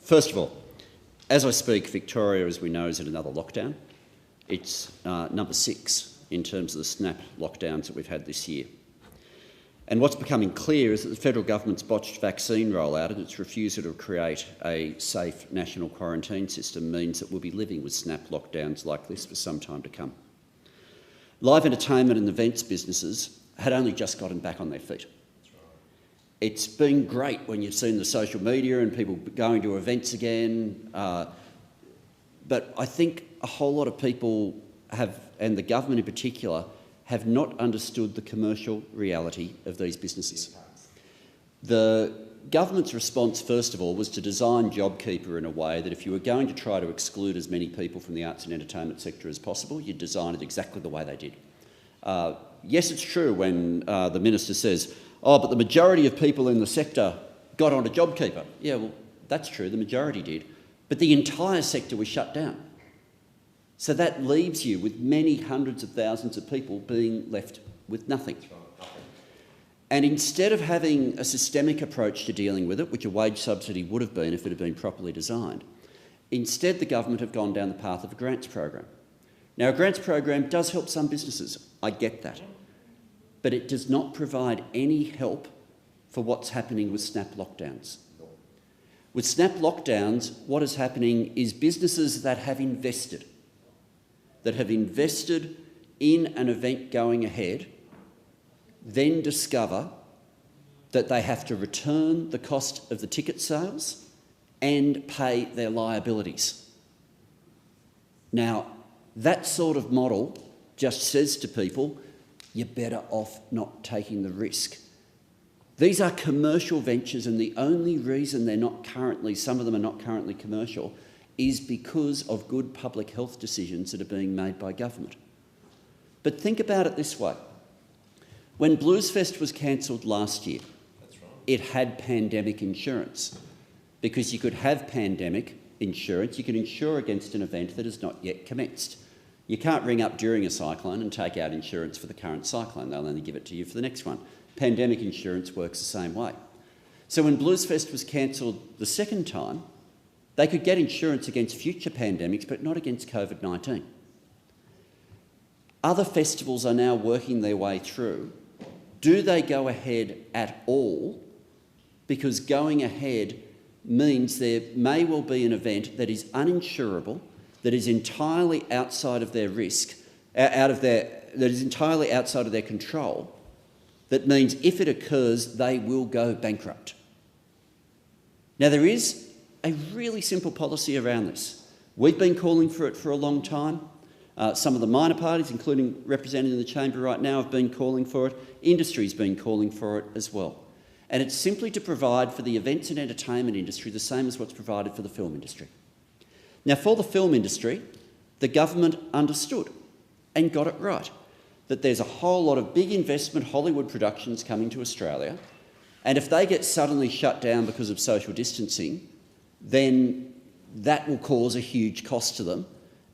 First of all, as I speak, Victoria, as we know, is in another lockdown. It's number 6 in terms of the snap lockdowns that we've had this year. And what's becoming clear is that the federal government's botched vaccine rollout and its refusal to create a safe national quarantine system means that we'll be living with snap lockdowns like this for some time to come. Live entertainment and events businesses had only just gotten back on their feet. It's been great when you've seen the social media and people going to events again, but I think a whole lot of people have, and the government in particular, have not understood the commercial reality of these businesses. The government's response, first of all, was to design JobKeeper in a way that if you were going to try to exclude as many people from the arts and entertainment sector as possible, you'd design it exactly the way they did. Yes, it's true when the minister says, "Oh, but the majority of people in the sector got onto JobKeeper." Yeah, well, that's true, the majority did, but the entire sector was shut down. So that leaves you with many hundreds of thousands of people being left with nothing. And instead of having a systemic approach to dealing with it, which a wage subsidy would have been if it had been properly designed, instead the government have gone down the path of a grants program. Now, a grants program does help some businesses, I get that, but it does not provide any help for what's happening with snap lockdowns. With snap lockdowns, what is happening is businesses that have invested in an event going ahead, then discover that they have to return the cost of the ticket sales and pay their liabilities. Now, that sort of model just says to people, you're better off not taking the risk. These are commercial ventures, and the only reason they're not currently, some of them are not currently commercial, is because of good public health decisions that are being made by government. But think about it this way. When Bluesfest was cancelled last year, it had pandemic insurance, because you could have pandemic insurance, you could insure against an event that has not yet commenced. You can't ring up during a cyclone and take out insurance for the current cyclone. They'll only give it to you for the next one. Pandemic insurance works the same way. So when Bluesfest was cancelled the second time, they could get insurance against future pandemics, but not against COVID-19. Other festivals are now working their way through. Do they go ahead at all? Because going ahead means there may well be an event that is uninsurable, that is entirely outside of their risk, that is entirely outside of their control, that means if it occurs, they will go bankrupt. Now, there is a really simple policy around this. We've been calling for it for a long time. Some of the minor parties, including represented in the chamber right now, have been calling for it. Industry's been calling for it as well. And it's simply to provide for the events and entertainment industry the same as what's provided for the film industry. Now, for the film industry, the government understood and got it right, that there's a whole lot of big investment Hollywood productions coming to Australia, and if they get suddenly shut down because of social distancing, then that will cause a huge cost to them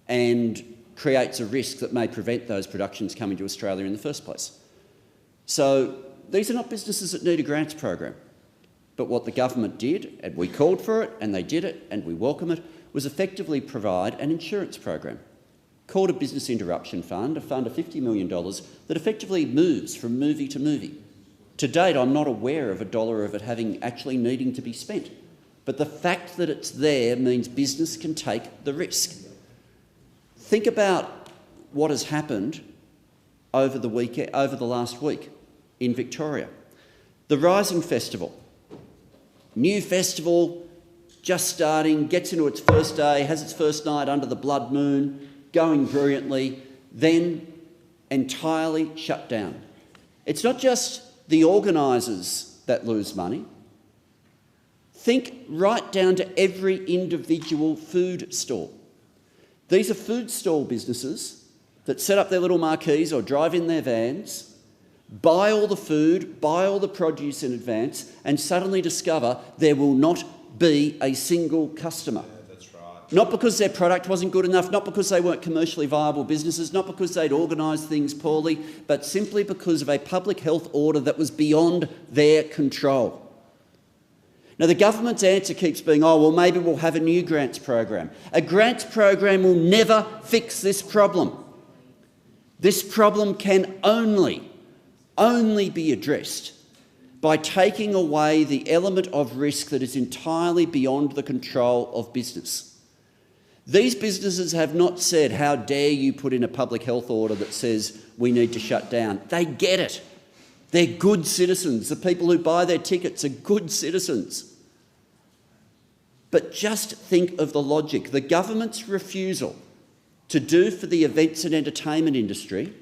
and creates a risk that may prevent those productions coming to Australia in the first place. So these are not businesses that need a grants program. But what the government did, and we called for it, and they did it, and we welcome it, was effectively provide an insurance program called a Business Interruption Fund, a fund of $50 million that effectively moves from movie to movie. To date, I'm not aware of a dollar of it having actually needing to be spent. But the fact that it's there means business can take the risk. Think about what has happened over the last week in Victoria. The Rising Festival, new festival, just starting, gets into its first day, has its first night under the blood moon, going brilliantly, then entirely shut down. It's not just the organisers that lose money. Think right down to every individual food stall. These are food stall businesses that set up their little marquees or drive in their vans, buy all the food, buy all the produce in advance, and suddenly discover there will not be a single customer. Yeah, that's right. Not because their product wasn't good enough, not because they weren't commercially viable businesses, not because they'd organised things poorly, but simply because of a public health order that was beyond their control. Now, the government's answer keeps being, oh, well, maybe we'll have a new grants program. A grants program will never fix this problem. This problem can only be addressed by taking away the element of risk that is entirely beyond the control of business. These businesses have not said, how dare you put in a public health order that says we need to shut down. They get it. They're good citizens. The people who buy their tickets are good citizens. But just think of the logic. The government's refusal to do for the events and entertainment industry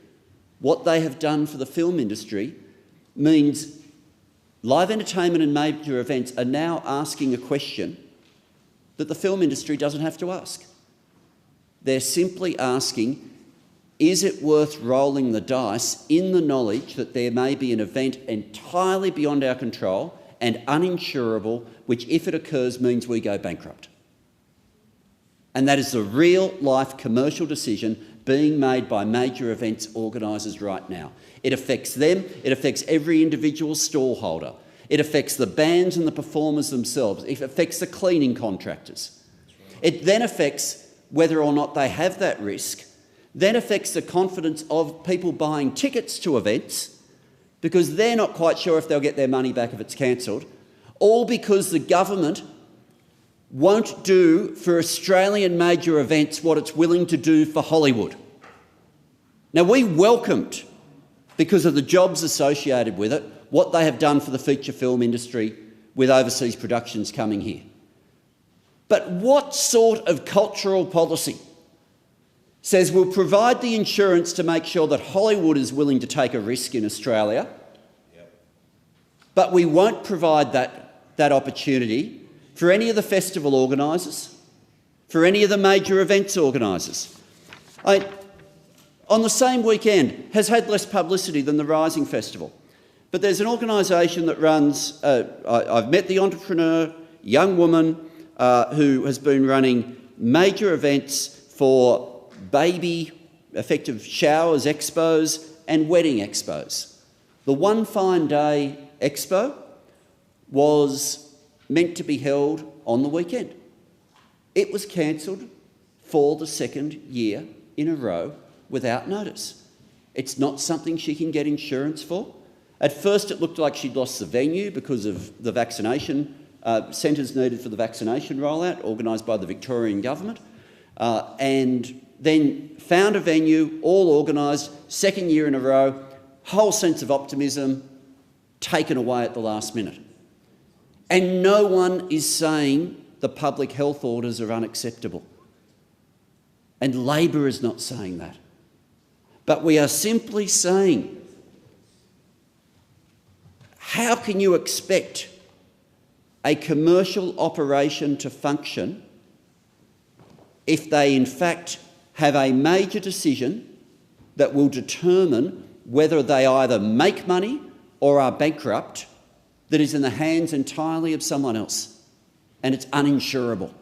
what they have done for the film industry means live entertainment and major events are now asking a question that the film industry doesn't have to ask. They're simply asking, is it worth rolling the dice in the knowledge that there may be an event entirely beyond our control and uninsurable, which if it occurs means we go bankrupt? And that is the real-life commercial decision being made by major events organisers right now. It affects them, it affects every individual stallholder, it affects the bands and the performers themselves, it affects the cleaning contractors. It then affects whether or not they have that risk, then affects the confidence of people buying tickets to events because they're not quite sure if they'll get their money back if it's cancelled, all because the government won't do for Australian major events what it's willing to do for Hollywood. Now, we welcomed, because of the jobs associated with it, what they have done for the feature film industry with overseas productions coming here. But what sort of cultural policy says we'll provide the insurance to make sure that Hollywood is willing to take a risk in Australia, but we won't provide that opportunity for any of the festival organisers, for any of the major events organisers? On the same weekend, has had less publicity than the Rising Festival, but there's an organisation that runs, I've met the entrepreneur, young woman, who has been running major events for baby effective showers, expos and wedding expos. The One Fine Day Expo was meant to be held on the weekend. It was cancelled for the second year in a row without notice. It's not something she can get insurance for. At first it looked like she'd lost the venue because of the vaccination centres needed for the vaccination rollout organised by the Victorian government, and then found a venue, all organised, second year in a row, whole sense of optimism taken away at the last minute. And no one is saying the public health orders are unacceptable. And Labor is not saying that. But we are simply saying, how can you expect a commercial operation to function if they in fact have a major decision that will determine whether they either make money or are bankrupt, that is in the hands entirely of someone else, and it's uninsurable?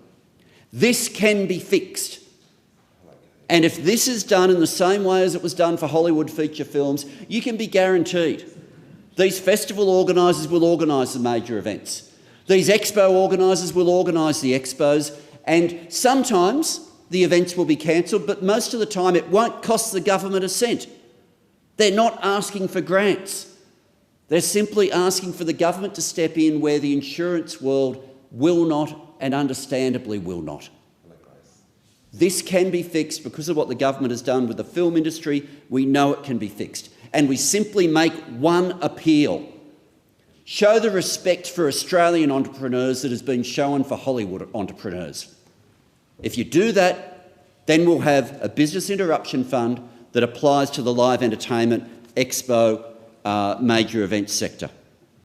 This can be fixed. And if this is done in the same way as it was done for Hollywood feature films, you can be guaranteed these festival organisers will organise the major events. These expo organisers will organise the expos, and sometimes the events will be cancelled, but most of the time it won't cost the government a cent. They're not asking for grants. They're simply asking for the government to step in where the insurance world will not, and understandably will not. This can be fixed because of what the government has done with the film industry. We know it can be fixed. And we simply make one appeal. Show the respect for Australian entrepreneurs that has been shown for Hollywood entrepreneurs. If you do that, then we'll have a business interruption fund that applies to the live entertainment, expo, major events sector.